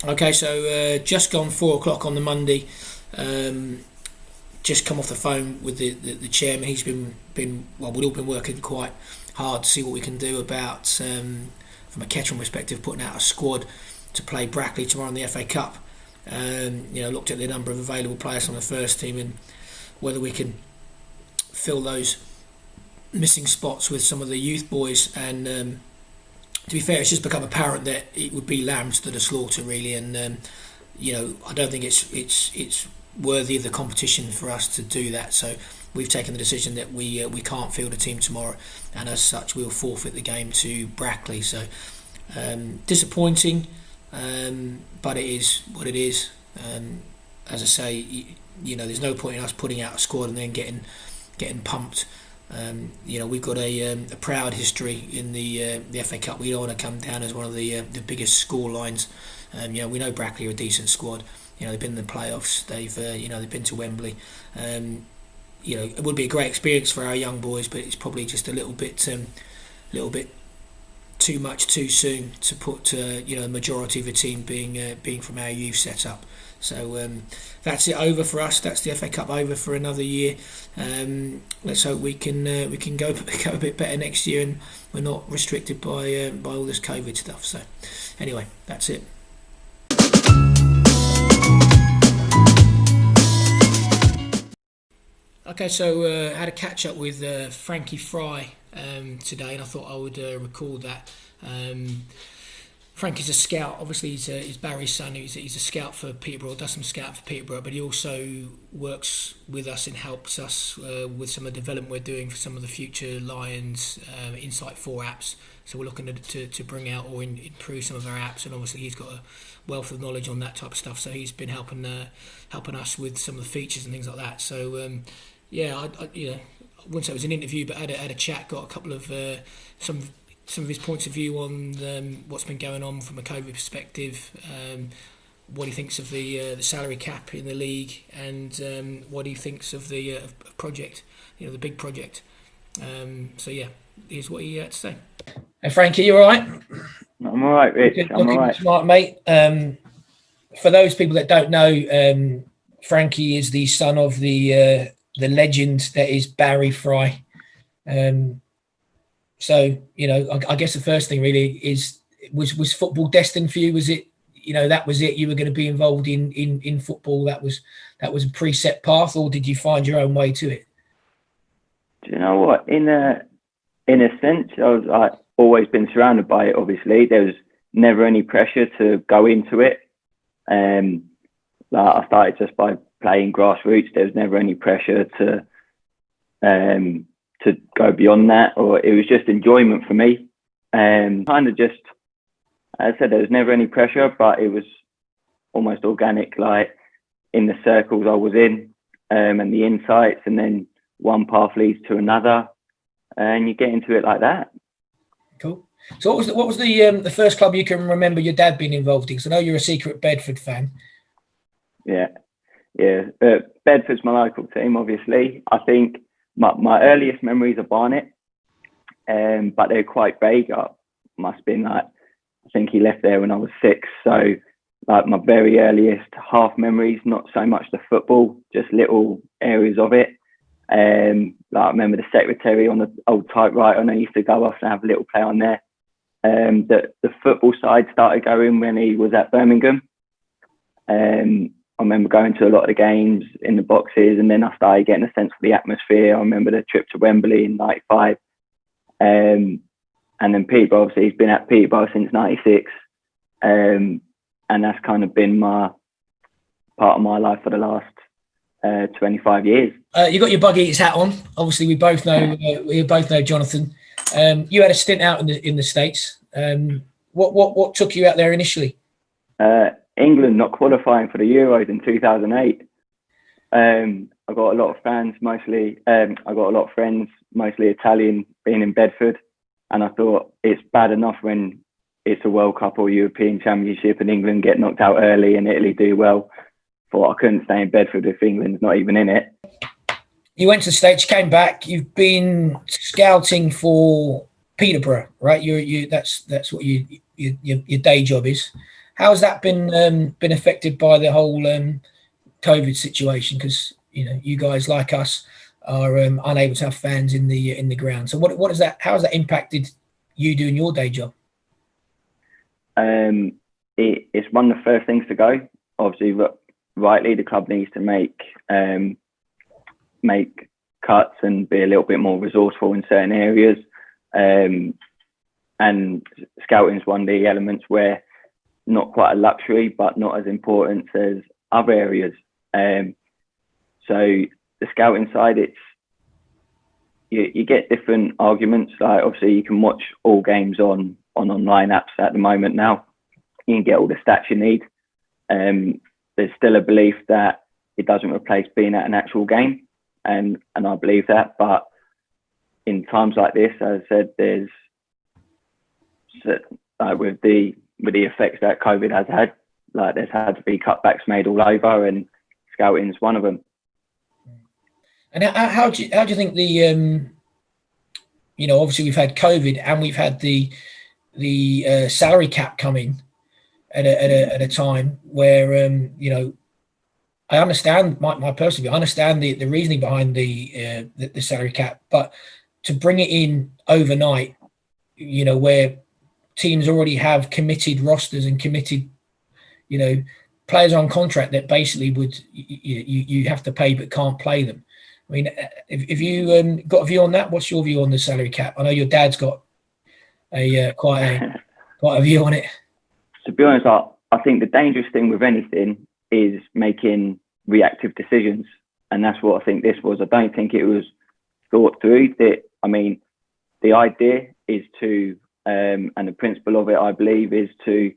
Okay, so just gone 4 o'clock on the Monday. Um, just come off the phone with the chairman. He's been well. We've all been working quite hard to see what we can do about from a Kettering perspective, putting out a squad to play Brackley tomorrow in the FA Cup. Looked at the number of available players on the first team and whether we can fill those missing spots with some of the youth boys. And to be fair, it's just become apparent that it would be lambs to the slaughter, really. And I don't think it's worthy of the competition for us to do that. So we've taken the decision that we can't field a team tomorrow, and as such, we'll forfeit the game to Brackley. So disappointing, but it is what it is. As I say, there's no point in us putting out a squad and then getting pumped. We've got a proud history in the FA Cup. We don't want to come down as one of the biggest score lines. We know Brackley are a decent squad. They've been in the playoffs. They've been to Wembley. It would be a great experience for our young boys, but it's probably just a little bit too much too soon to put the majority of the team being from our youth setup. So that's it over for us. That's the FA Cup over for another year. Let's hope we can go a bit better next year, and we're not restricted by all this COVID stuff. So anyway, that's it. Okay, so I had a catch up with Frankie Fry today, and I thought I would record that. Frankie's a scout. Obviously, he's Barry's son. He's a scout for Peterborough, does some scout for Peterborough, but he also works with us and helps us with some of the development we're doing for some of the future Lions Insight 4 apps. So we're looking to bring out or improve some of our apps, and obviously he's got a wealth of knowledge on that type of stuff. So he's been helping us with some of the features and things like that. So I wouldn't say it was an interview, but I had a chat, got a couple of some of his points of view on what's been going on from a COVID perspective, what he thinks of the salary cap in the league, and what he thinks of the project, the big project. Here's what he had to say. Hey Frankie, you all right? I'm all right, Rich. I'm all right. Smart, mate. For those people that don't know, Frankie is the son of the legend that is Barry Fry. I guess the first thing really is, was football destined for you? Was it, that was it? You were going to be involved in football. That was a preset path, or did you find your own way to it? Do you know what? In a sense, I always been surrounded by it. Obviously, there was never any pressure to go into it. I started just by playing grassroots. There was never any pressure to go beyond that, or it was just enjoyment for me. Kind of just, as I said, there was never any pressure, but it was almost organic, like in the circles I was in, and the insights, and then one path leads to another, and you get into it like that. Cool. So what was the first club you can remember your dad being involved in? Because I know you're a secret Bedford fan. Yeah. Bedford's my local team, obviously. I think my earliest memories are Barnet, but they're quite vague. Must have been I think he left there when I was 6. So my very earliest half memories, not so much the football, just little areas of it. I remember the secretary on the old typewriter, and I used to go off and have a little play on there. The football side started going when he was at Birmingham. I remember going to a lot of the games in the boxes, and then I started getting a sense of the atmosphere. I remember the trip to Wembley in '95. And then Peterborough, obviously, he's been at Peterborough since '96. And that's kind of been part of my life for the last 25 years. You got your Bug Eaters hat on. Obviously, we both know Jonathan. You had a stint out in the States. What took you out there initially? England not qualifying for the Euros in 2008. I got a lot of fans, mostly. I got a lot of friends, mostly Italian, being in Bedford, and I thought it's bad enough when it's a World Cup or European Championship and England get knocked out early and Italy do well. Thought I couldn't stay in Bedford if England's not even in it. You went to the States, came back. You've been scouting for Peterborough, right? That's what your day job is. how's that been affected by the whole COVID situation? Because you guys like us are unable to have fans in the ground. So what is that? How has that impacted you doing your day job? It's one of the first things to go. Obviously, rightly, the club needs to make cuts and be a little bit more resourceful in certain areas. And scouting is one of the elements where not quite a luxury, but not as important as other areas. So the scouting side, it's you get different arguments. Like obviously, you can watch all games on online apps at the moment now. You can get all the stats you need. There's still a belief that it doesn't replace being at an actual game, and I believe that. But in times like this, as I said, there's with the effects that COVID has had, like there's had to be cutbacks made all over, and scouting is one of them. And how do you think the obviously we've had COVID and we've had the salary cap come in at a time where I understand my personal view. I understand the reasoning behind the salary cap, but to bring it in overnight, where teams already have committed rosters and committed, players on contract that basically would you have to pay but can't play them. I mean, if you got a view on that, what's your view on the salary cap? I know your dad's got quite a view on it. To be honest, I think the dangerous thing with anything is making reactive decisions, and that's what I think this was. I don't think it was thought through. The idea is to, and the principle of it, I believe, is to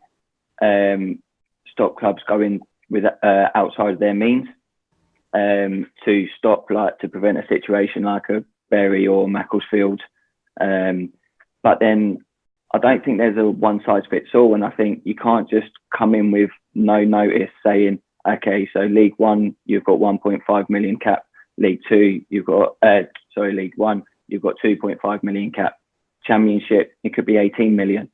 stop clubs going with outside of their means, to stop, to prevent a situation like a Bury or Macclesfield. But then I don't think there's a one size fits all, and I think you can't just come in with no notice saying, okay, so League One, you've got 1.5 million cap. League Two, you've got, League One, you've got 2.5 million cap. Championship, it could be 18 million.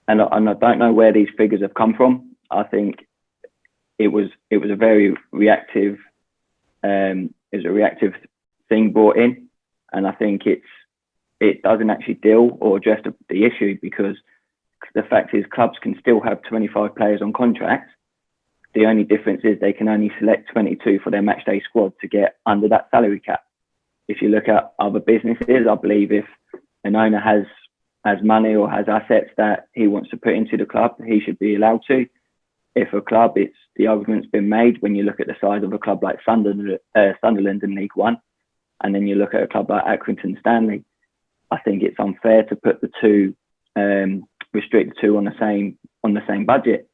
And I don't know where these figures have come from. I think it was a very reactive, thing brought in, and I think it doesn't actually deal or address the issue, because the fact is clubs can still have 25 players on contract. The only difference is they can only select 22 for their matchday squad to get under that salary cap. If you look at other businesses, I believe if an owner has money or has assets that he wants to put into the club, he should be allowed to. If a club, the argument's been made when you look at the size of a club like Sunderland in League One, and then you look at a club like Accrington Stanley, I think it's unfair to put the two, restrict the two on the same budget.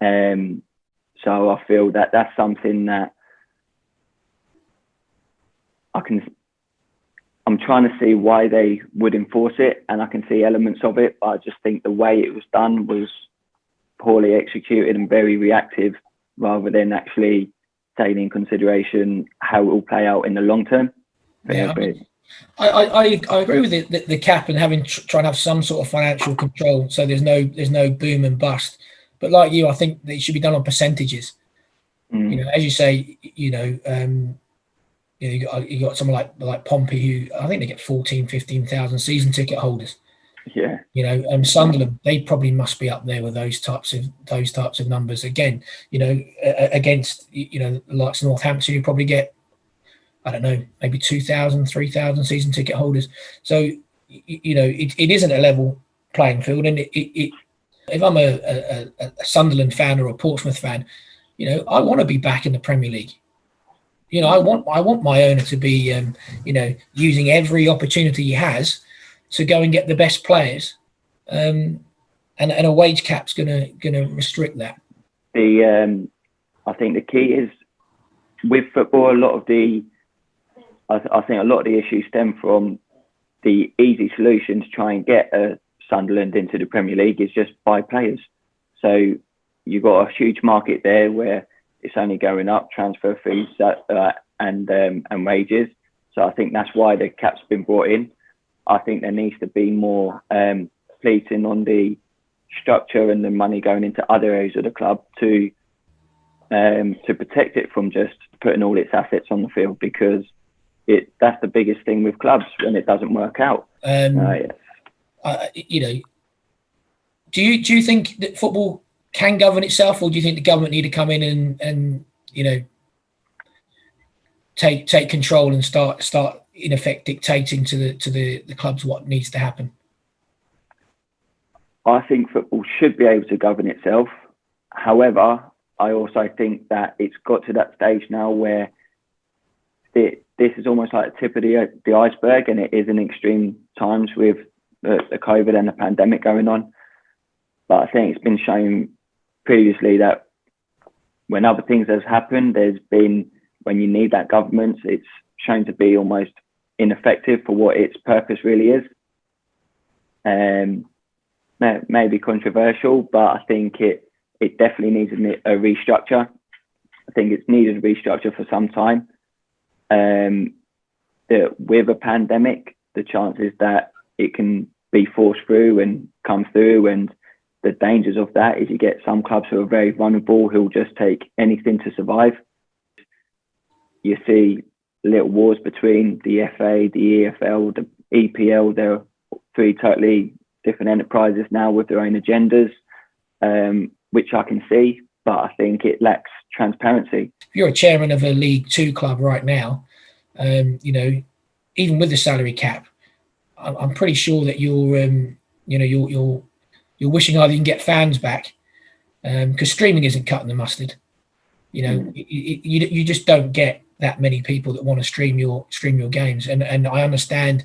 So I feel that that's something that I'm trying to see why they would enforce it, and I can see elements of it, but I just think the way it was done was poorly executed and very reactive, rather than actually taking in consideration how it will play out in the long term. Yeah, I agree with the cap and trying to have some sort of financial control, so there's no boom and bust. But like you, I think that it should be done on percentages. As you say, you got someone like Pompey, who I think they get 15,000 season ticket holders. Yeah. Sunderland, they probably must be up there with those types of numbers. Again, against the likes of Northampton, you probably get, I don't know, maybe 2,000, 3,000 season ticket holders. So it isn't a level playing field, and if I'm a Sunderland fan or a Portsmouth fan, I want to be back in the Premier League. I want my owner to be, using every opportunity he has to go and get the best players, and a wage cap's gonna restrict that. I think the key is with football. I think a lot of the issues stem from the easy solution to try and get Sunderland into the Premier League is just buy players. So you've got a huge market there where it's only going up, transfer fees and wages. So I think that's why the cap's been brought in. I think there needs to be more policing on the structure and the money going into other areas of the club to protect it from just putting all its assets on the field, because that's the biggest thing with clubs when it doesn't work out. You know, do you think that football can govern itself, or do you think the government need to come in and you know, take control and start in effect dictating to the clubs what needs to happen? I think football should be able to govern itself. However, I also think that it's got to that stage now where this is almost like the tip of the iceberg, and it is in extreme times with the COVID and the pandemic going on. But I think it's been shown previously that when other things has happened, when you need that government, it's shown to be almost ineffective for what its purpose really is. Maybe controversial, but I think it definitely needs a restructure. I think it's needed a restructure for some time. With a pandemic, the chances that it can be forced through and come through, and the dangers of that is you get some clubs who are very vulnerable, who will just take anything to survive. You see little wars between the FA, the EFL, the EPL. There are three totally different enterprises now with their own agendas, which I can see, but I think it lacks transparency. If you're a chairman of a League Two club right now, you know, even with the salary cap, I'm pretty sure that you're wishing either you can get fans back, because streaming isn't cutting the mustard. You know, you just don't get that many people that want to stream your games, and I understand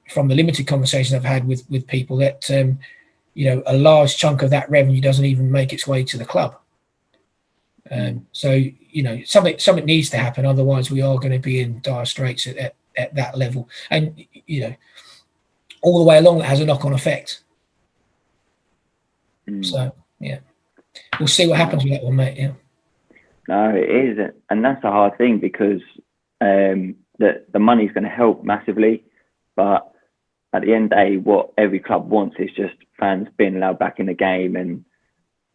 from the limited conversations I've had with people that you know, a large chunk of that revenue doesn't even make its way to the club. So you know, something needs to happen, otherwise we are going to be in dire straits at that level, and you know, all the way along that has a knock-on effect. So yeah, we'll see what happens with that one, mate. Yeah. No, it is, and that's a hard thing, because the money's going to help massively, but at the end of the day, what every club wants is just fans being allowed back in the game, and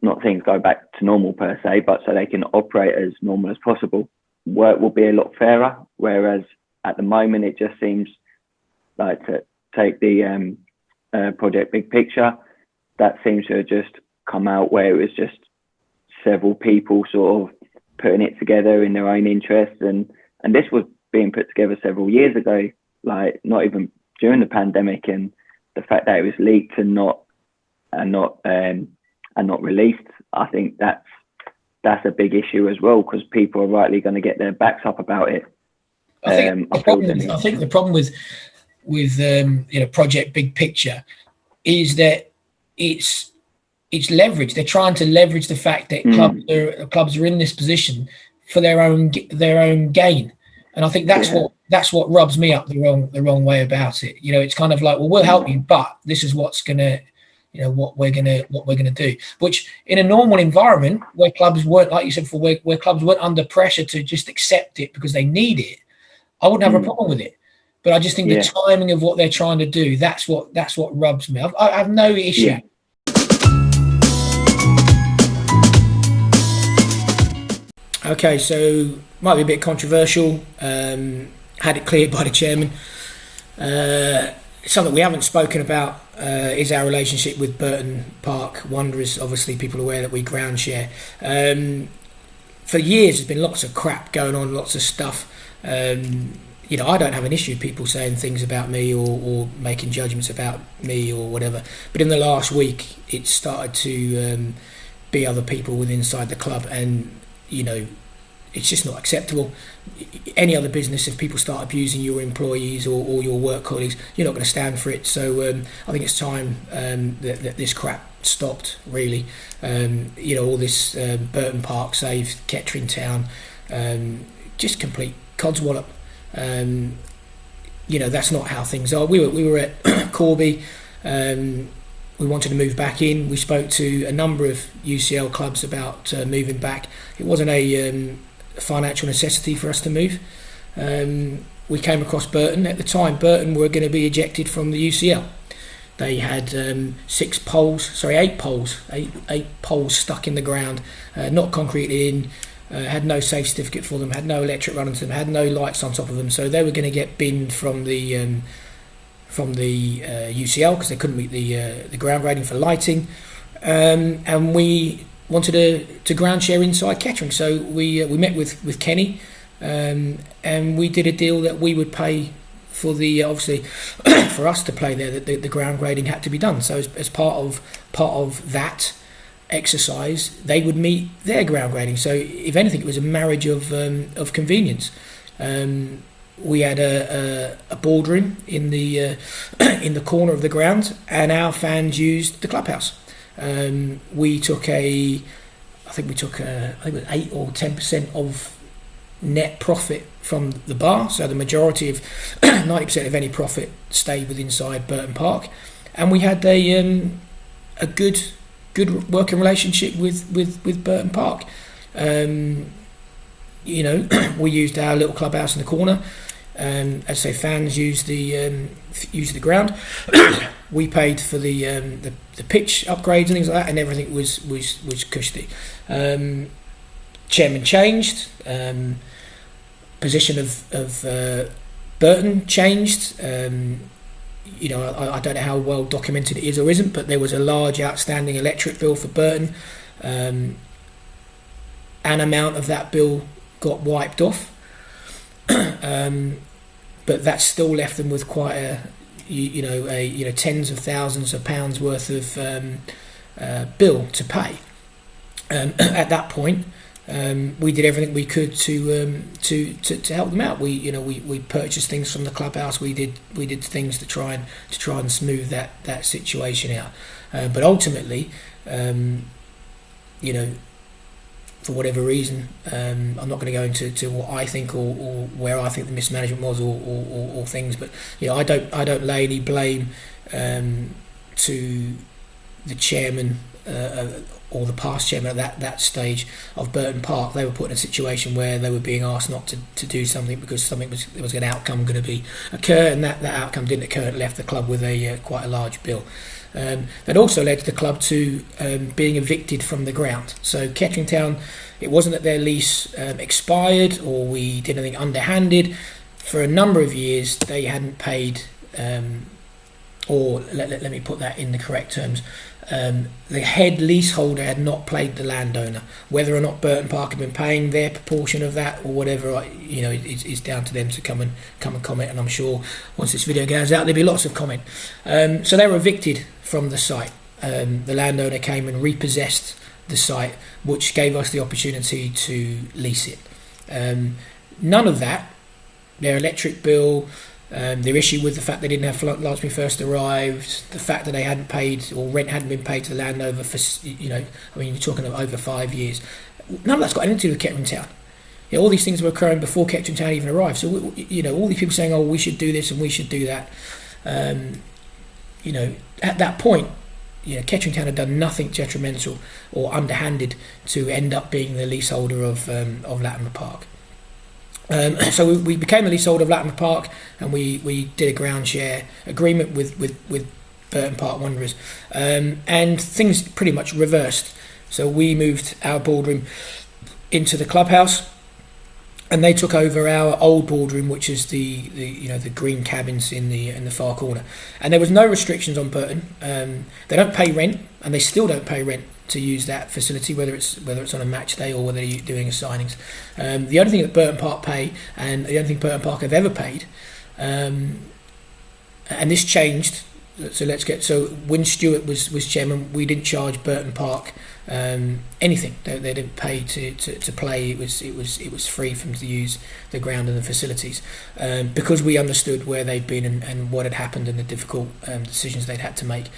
not things go back to normal per se, but so they can operate as normal as possible. Work will be a lot fairer, whereas at the moment it just seems like, to take the project Big Picture, that seems to have just come out where it was just several people sort of putting it together in their own interests, and this was being put together several years ago, like not even during the pandemic, and the fact that it was leaked and not released, I think that's a big issue as well, because people are rightly going to get their backs up about it. I think the problem with you know, Project Big Picture is that it's leverage. They're trying to leverage the fact that clubs are in this position for their own gain, and I think that's what rubs me up the wrong way about it. You know, it's kind of like, well, we'll help you, but this is what's gonna, you know, what we're gonna do. Which in a normal environment where clubs weren't, like you said before, where clubs weren't under pressure to just accept it because they need it, I wouldn't have a problem with it. But I just think the timing of what they're trying to do, that's what rubs me. I have no issue. Yeah. Okay, so might be a bit controversial. Had it cleared by the chairman. Something we haven't spoken about is our relationship with Burton Park Wanderers. Obviously, people are aware that we ground share. For years, there's been lots of crap going on, lots of stuff. You know, I don't have an issue with people saying things about me or making judgments about me or whatever. But in the last week, it started to be other people within inside the club, and you know, it's just not acceptable. Any other business, if people start abusing your employees or your work colleagues, you're not going to stand for it. So I think it's time that this crap stopped, really. You know, all this Burton Park save Kettering Town, just complete codswallop. You know, that's not how things are. We were at Corby. We wanted to move back in. We spoke to a number of UCL clubs about moving back. It wasn't a financial necessity for us to move. We came across Burton. At the time, Burton were going to be ejected from the UCL. They had eight poles stuck in the ground, not concreted in, had no safe certificate for them, had no electric running to them, had no lights on top of them. So they were going to get binned from the UCL because they couldn't meet the ground rating for lighting. And we wanted to ground share inside Kettering. So we met with Kenny, and we did a deal that we would pay for the obviously for us to play there. The ground grading had to be done. So as part of that exercise, they would meet their ground grading. So if anything, it was a marriage of convenience. We had a boardroom in the corner of the ground, and our fans used the clubhouse. We took I think it was 8 or 10% of net profit from the bar. So the majority of 90% of any profit stayed with inside Burton Park, and we had a good working relationship with Burton Park. We used our little clubhouse in the corner. As I say, fans used the ground. We paid for the pitch upgrades and things like that, and everything was cushy. Chairman changed. Position of Burton changed. I don't know how well documented it is or isn't, but there was a large outstanding electric bill for Burton. An amount of that bill got wiped off. But that still left them with quite tens of thousands of pounds worth of bill to pay. At that point, we did everything we could to help them out. We purchased things from the clubhouse. We did things to try and smooth that situation out. But ultimately, for whatever reason, I'm not going to go into what I think or where I think the mismanagement was or things, but I don't lay any blame to the chairman or the past chairman at that stage of Burton Park. They were put in a situation where they were being asked not to do something because there was an outcome going to occur, and that outcome didn't occur. It left the club with quite a large bill. That also led the club to being evicted from the ground. So Kettering Town, it wasn't that their lease expired or we did anything underhanded. For a number of years, they hadn't paid, or let me put that in the correct terms. The head leaseholder had not paid the landowner. Whether or not Burton Park had been paying their proportion of that or whatever, it's down to them to come and comment. And I'm sure once this video goes out, there'll be lots of comment. So they were evicted from the site. The landowner came and repossessed the site, which gave us the opportunity to lease it. None of that, their electric bill, their issue with the fact they didn't have lights when we first arrived, the fact that they hadn't paid or rent hadn't been paid to the landowner for, you're talking of over 5 years. None of that's got anything to do with Kettering Town. All these things were occurring before Kettering Town even arrived. So, all these people saying, "Oh, we should do this and we should do that." At that point, Kettering Town had done nothing detrimental or underhanded to end up being the leaseholder of Latimer Park. So we became the leaseholder of Latimer Park, and we did a ground share agreement with Burton Park Wanderers, and things pretty much reversed. So we moved our boardroom into the clubhouse, and they took over our old boardroom, which is the green cabins in the far corner. And there was no restrictions on Burton. They don't pay rent, and they still don't pay rent to use that facility, whether it's on a match day or whether you're doing signings. The only thing that Burton Park pay, and the only thing Burton Park have ever paid, and this changed. So when Stuart was chairman, we didn't charge Burton Park anything. They didn't pay to play. It was free for them to use the ground and the facilities, because we understood where they'd been and what had happened and the difficult decisions they'd had to make.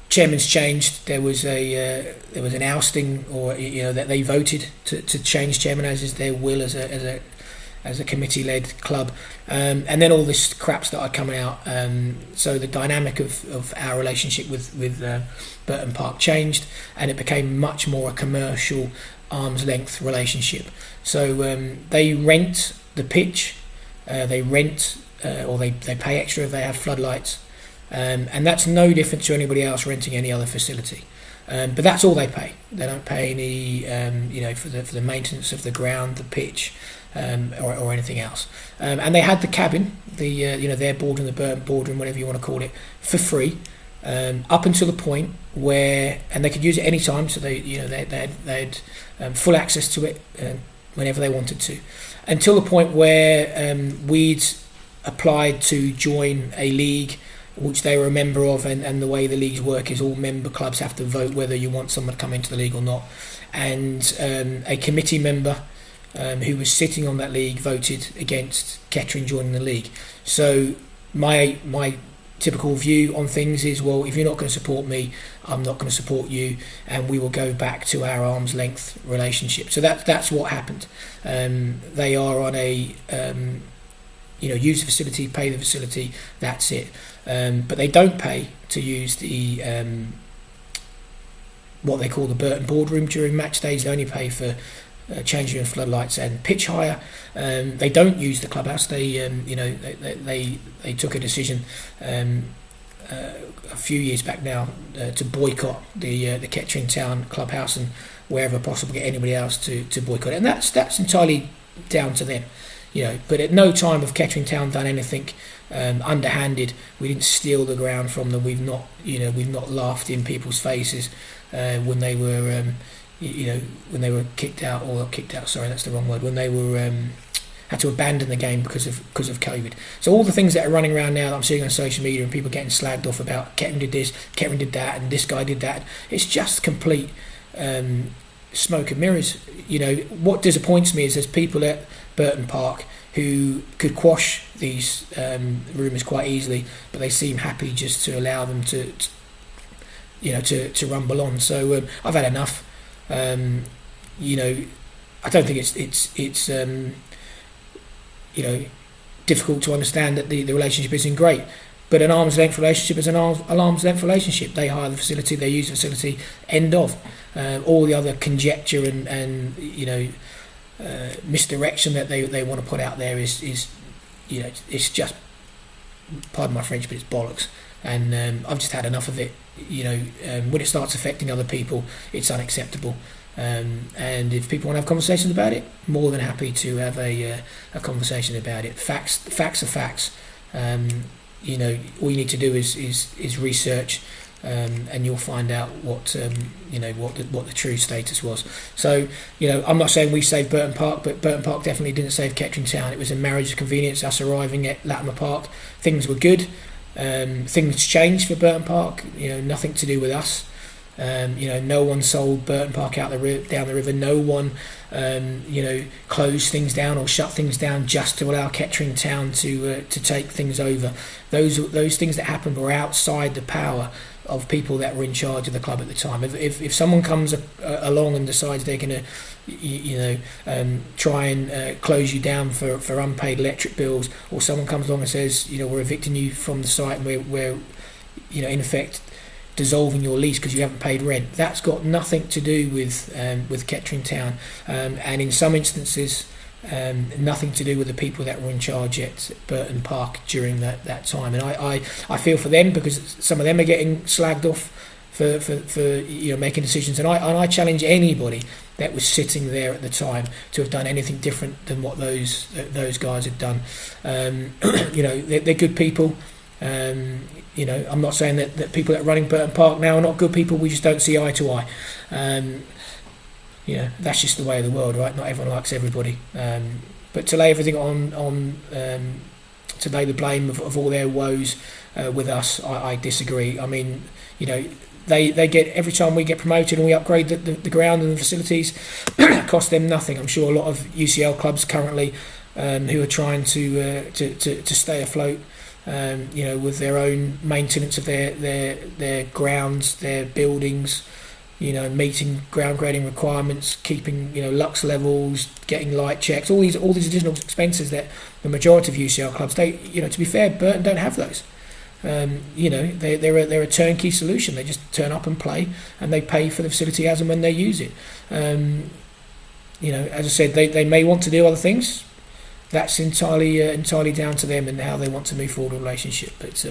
Chairman's changed. There was an ousting, or that they voted to change chairman, as is their will as a committee-led club, and then all this crap started coming out. So the dynamic of our relationship with Burton Park changed, and it became much more a commercial, arm's length relationship. So they rent the pitch, they rent or they pay extra if they have floodlights. and that's no different to anybody else renting any other facility. But that's all they pay. They don't pay any, for the maintenance of the ground, the pitch, or anything else. And they had the cabin, their boardroom, the Burton boardroom, whatever you want to call it, for free, up until the point where, and they could use it any time. So they had full access to it whenever they wanted to, until the point where we'd applied to join a league which they were a member of, and the way the leagues work is all member clubs have to vote whether you want someone to come into the league or not. And a committee member who was sitting on that league voted against Kettering joining the league. So my typical view on things is, well, if you're not going to support me, I'm not going to support you, and we will go back to our arm's length relationship. So that's what happened. They are on a use the facility, pay the facility, that's it. But they don't pay to use the what they call the Burton boardroom during match days. They only pay for changing room floodlights and pitch hire. They don't use the clubhouse. They took a decision a few years back now to boycott the Kettering Town clubhouse, and wherever possible get anybody else to boycott it. And that's entirely down to them. But at no time have Kettering Town done anything underhanded. We didn't steal the ground from them. We've not laughed in people's faces when they were, when they were kicked out. Sorry, that's the wrong word. When they were had to abandon the game because of COVID. So all the things that are running around now that I'm seeing on social media, and people getting slagged off about Kettering did this, Kettering did that, and this guy did that. It's just complete smoke and mirrors. What disappoints me is there's people at Burton Park who could quash these rumours quite easily, but they seem happy just to allow them to rumble on. So I've had enough. I don't think it's difficult to understand that the relationship isn't great. But an arm's length relationship is an arm's length relationship. They hire the facility, they use the facility, end of. All the other conjecture and misdirection that they want to put out there is it's just, pardon my French, but it's bollocks. And I've just had enough of it. When it starts affecting other people, it's unacceptable. And if people want to have conversations about it, more than happy to have a conversation about it. Facts are facts. All you need to do is research, and you'll find out what the true status was. So I'm not saying we saved Burton Park, but Burton Park definitely didn't save Kettering Town. It was a marriage of convenience. Us arriving at Latimer Park, things were good. Things changed for Burton Park. Nothing to do with us. No one sold Burton Park out down the river. No one, closed things down or shut things down just to allow Kettering Town to take things over. Those things that happened were outside the power of people that were in charge of the club at the time. If someone comes along and decides they're going to, try and close you down for unpaid electric bills, or someone comes along and says, we're evicting you from the site and we're in effect dissolving your lease because you haven't paid rent, that's got nothing to do with Kettering Town, and in some instances nothing to do with the people that were in charge at Burton Park during that time. And I feel for them, because some of them are getting slagged off for making decisions, and I challenge anybody that was sitting there at the time to have done anything different than what those guys had done. They're good people. I'm not saying that people that are running Burton Park now are not good people. We just don't see eye to eye. That's just the way of the world, right? Not everyone likes everybody. But to lay everything on to lay the blame of all their woes with us, I disagree. I mean, they get, every time we get promoted and we upgrade the ground and the facilities, it costs them nothing. I'm sure a lot of UCL clubs currently who are trying to stay afloat, with their own maintenance of their grounds, their buildings, meeting ground grading requirements, keeping lux levels, getting light checks, all these additional expenses that the majority of UCL clubs, they, to be fair, Burton don't have those. They're a turnkey solution. They just turn up and play, and they pay for the facility as and when they use it. As I said, they may want to do other things. That's entirely down to them and how they want to move forward a relationship. But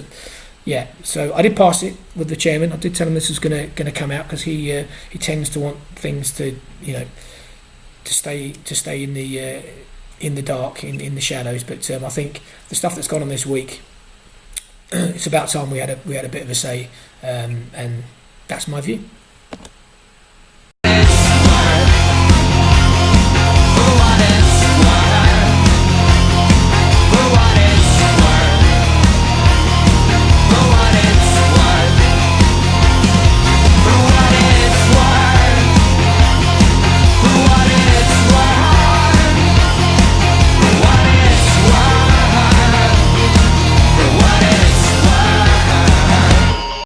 Yeah, so I did pass it with the chairman. I did tell him this was going to come out because he tends to want things to to stay in the dark, in the shadows. But I think the stuff that's gone on this week, it's about time we had a bit of a say, and that's my view.